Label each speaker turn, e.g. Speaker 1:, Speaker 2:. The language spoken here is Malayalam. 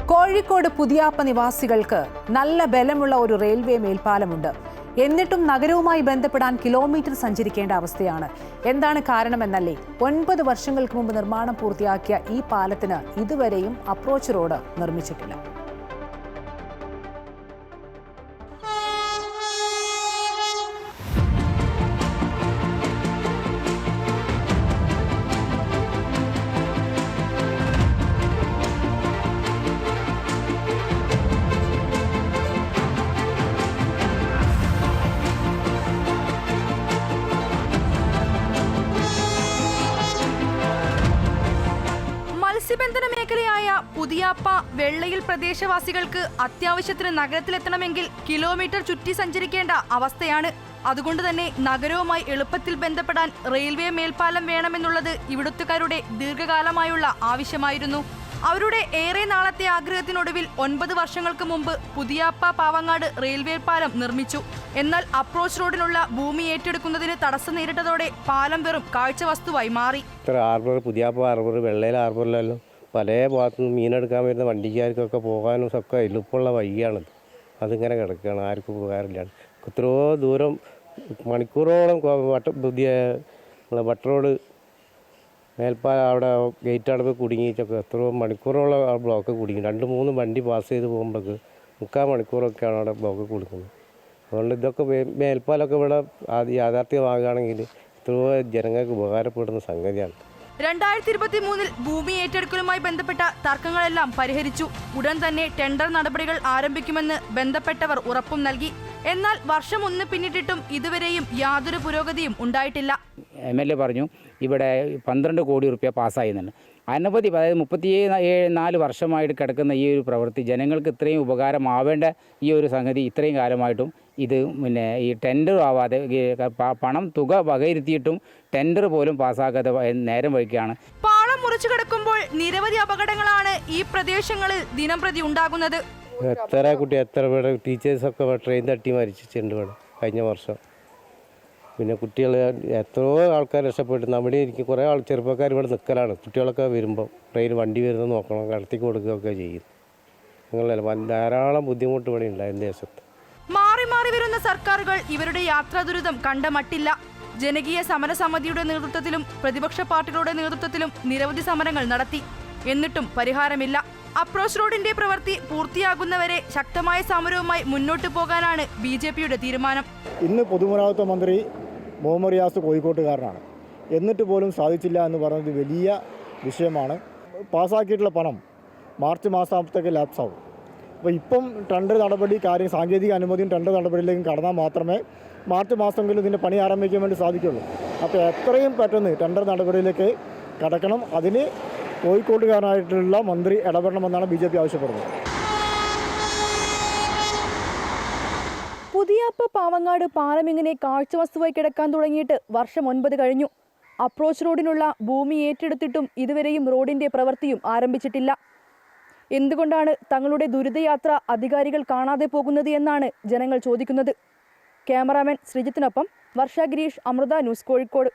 Speaker 1: കോഴിക്കോട് പുതിയാപ്പ നിവാസികൾക്ക് നല്ല ബലമുള്ള ഒരു റെയിൽവേ മേൽപ്പാലമുണ്ട്. എന്നിട്ടും നഗരവുമായി ബന്ധപ്പെടാൻ കിലോമീറ്റർ സഞ്ചരിക്കേണ്ട അവസ്ഥയാണ്. എന്താണ് കാരണമെന്നല്ലേ? 9 വർഷങ്ങൾക്ക് മുമ്പ് നിർമ്മാണം പൂർത്തിയാക്കിയ ഈ പാലത്തിന് ഇതുവരെയും അപ്രോച്ച് റോഡ് നിർമ്മിച്ചിട്ടില്ല.
Speaker 2: മത്സ്യബന്ധന മേഖലയായ പുതിയാപ്പ വെള്ളയിൽ പ്രദേശവാസികൾക്ക് അത്യാവശ്യത്തിന് നഗരത്തിലെത്തണമെങ്കിൽ കിലോമീറ്റർ ചുറ്റി സഞ്ചരിക്കേണ്ട അവസ്ഥയാണ്. അതുകൊണ്ട് തന്നെ നഗരവുമായി എളുപ്പത്തിൽ ബന്ധപ്പെടാൻ റെയിൽവേ മേൽപ്പാലം വേണമെന്നുള്ളത് ഇവിടുത്തുകാരുടെ ദീർഘകാലമായുള്ള ആവശ്യമായിരുന്നു. അവരുടെ ഏറെ നാളത്തെ ആഗ്രഹത്തിനൊടുവിൽ 9 വർഷങ്ങൾക്ക് മുമ്പ് പുതിയാപ്പ പാവങ്ങാട് റെയിൽവേ പാലം നിർമ്മിച്ചു. എന്നാൽ അപ്രോച്ച് റോഡിനുള്ള ഭൂമി ഏറ്റെടുക്കുന്നതിന് തടസ്സം നേരിട്ടതോടെ പാലം വെറും കാഴ്ചവസ്തുവായി മാറി.
Speaker 3: പുതിയാപ്പ ഹാർബർ, വെള്ളയിൽ ഹാർബറിലെല്ലാം പല ഭാഗത്തുനിന്ന് മീനെടുക്കാൻ വരുന്ന വണ്ടിക്കാർക്കൊക്കെ പോകാനും ഒക്കെ എളുപ്പമുള്ള വഴിയാണത്. അതിങ്ങനെ കിടക്കുകയാണ്, ആർക്കും ഉപകാരമില്ല. എത്രയോ ദൂരം മണിക്കൂറോളം പുതിയ വട്ട റോഡ് മേൽപ്പാലം അവിടെ ഗേറ്റ് അടവ് കുടുങ്ങിയിട്ടൊക്കെ എത്രയോ മണിക്കൂറോളം ആ ബ്ലോക്ക് കുടുങ്ങി. 2-3 വണ്ടി പാസ് ചെയ്ത് പോകുമ്പോഴേക്ക് 3/4 മണിക്കൂറൊക്കെയാണ് അവിടെ ബ്ലോക്ക് കൊടുക്കുന്നത്. അതുകൊണ്ട് ഇതൊക്കെ മേൽപ്പാലമൊക്കെ ഇവിടെ യാഥാർത്ഥ്യമാകുകയാണെങ്കിൽ എത്രയോ ജനങ്ങൾക്ക് ഉപകാരപ്പെടുന്ന സംഗതിയാണ്.
Speaker 2: 2023 ഭൂമി ഏറ്റെടുക്കലുമായി ബന്ധപ്പെട്ട തർക്കങ്ങളെല്ലാം പരിഹരിച്ചു. ഉടൻ തന്നെ ടെൻഡർ നടപടികൾ ആരംഭിക്കുമെന്ന് ബന്ധപ്പെട്ടവർ ഉറപ്പും നൽകി. എന്നാൽ വർഷം 1 പിന്നിട്ടിട്ടും ഇതുവരെയും യാതൊരു പുരോഗതിയും ഉണ്ടായിട്ടില്ല.
Speaker 4: MLA പറഞ്ഞു ഇവിടെ 12 കോടി രൂപ പാസ്സായിരുന്നുണ്ട്. അനവധി, അതായത് 34 വർഷമായിട്ട് കിടക്കുന്ന ഈ ഒരു പ്രവൃത്തി ജനങ്ങൾക്ക് ഇത്രയും ഉപകാരമാവേണ്ട ഈ ഒരു സംഗതി ഇത്രയും കാലമായിട്ടും ഇത് ഈ ടെൻഡർ ആവാതെ പണം തുക വകയിരുത്തിയിട്ടും ടെൻഡർ പോലും പാസ്സാക്കാതെ നേരം വഴിക്കുകയാണ്.
Speaker 2: പാളം മുറിച്ചു കിടക്കുമ്പോൾ നിരവധി അപകടങ്ങളാണ് ഈ പ്രദേശങ്ങളിൽ ദിനംപ്രതി ഉണ്ടാകുന്നത്.
Speaker 3: എത്ര പേരുടെ ടീച്ചേഴ്സൊക്കെ ട്രെയിൻ തട്ടി മരിച്ചിട്ടുണ്ട് ഇവിടെ കഴിഞ്ഞ വർഷം. പിന്നെ കുട്ടികൾ എത്രയോ ആൾക്കാർ രക്ഷപ്പെട്ടു. നമ്മുടെ എനിക്ക് കുറേ ചെറുപ്പക്കാർ ഇവിടെ നിൽക്കലാണ്. കുട്ടികളൊക്കെ വരുമ്പോൾ ട്രെയിൻ വണ്ടി വരുന്നത് നോക്കണം, കടത്തി കൊടുക്കുകയൊക്കെ ചെയ്യും. അങ്ങനെയല്ല, ധാരാളം ബുദ്ധിമുട്ട് ഇവിടെ ഉണ്ടായി ദേശത്ത്.
Speaker 2: മാറി മാറി വരുന്ന സർക്കാരുകൾ ഇവരുടെ യാത്രാ ദുരിതം കണ്ട മട്ടില്ല. ജനകീയ സമരസമിതിയുടെ നേതൃത്വത്തിലും പ്രതിപക്ഷ പാർട്ടികളുടെ നേതൃത്വത്തിലും നിരവധി സമരങ്ങൾ നടത്തി. എന്നിട്ടും പരിഹാരമില്ല. അപ്രോച്ച് റോഡിന്റെ പ്രവൃത്തി പൂർത്തിയാകുന്നവരെ ശക്തമായ സമരവുമായി മുന്നോട്ട് പോകാനാണ് BJPയുടെ തീരുമാനം.
Speaker 5: ഇന്ന് പൊതുമരാമത്ത് മന്ത്രി മുഹമ്മദ് റിയാസ് കോഴിക്കോട്ടുകാരനാണ്. എന്നിട്ട് പോലും സാധിച്ചില്ല എന്ന് പറയുന്നത് വലിയ വിഷയമാണ്. പാസ്സാക്കിയിട്ടുള്ള പണം മാർച്ച് മാസത്തേക്ക് ലാപ്സാവും. അപ്പോൾ ഇപ്പം ടെൻഡർ നടപടി സാങ്കേതിക അനുമതിയും ടെൻഡർ നടപടിയിലേക്കും കടന്നാൽ മാത്രമേ മാർച്ച് മാസമെങ്കിലും ഇതിൻ്റെ പണി ആരംഭിക്കാൻ വേണ്ടി സാധിക്കുള്ളൂ. അപ്പോൾ എത്രയും പെട്ടെന്ന് ടെൻഡർ നടപടിയിലേക്ക് കടക്കണം. അതിന് കോഴിക്കോട്ടുകാരനായിട്ടുള്ള മന്ത്രി ഇടപെടണമെന്നാണ് BJP ആവശ്യപ്പെടുന്നത്.
Speaker 2: പുതിയാപ്പ പാവങ്ങാട് പാലം ഇങ്ങനെ കാഴ്ചവസ്തുവായി കിടക്കാൻ തുടങ്ങിയിട്ട് വർഷം 9 കഴിഞ്ഞു. അപ്രോച്ച് റോഡിനുള്ള ഭൂമി ഏറ്റെടുത്തിട്ടും ഇതുവരെയും റോഡിന്റെ പ്രവൃത്തിയും ആരംഭിച്ചിട്ടില്ല. എന്തുകൊണ്ടാണ് തങ്ങളുടെ ദുരിതയാത്ര അധികാരികൾ കാണാതെ പോകുന്നത് എന്നാണ് ജനങ്ങൾ ചോദിക്കുന്നത്. ക്യാമറാമാൻ ശ്രീജിത്തിനൊപ്പം വർഷ ഗിരീഷ്, അമൃത ന്യൂസ്, കോഴിക്കോട്.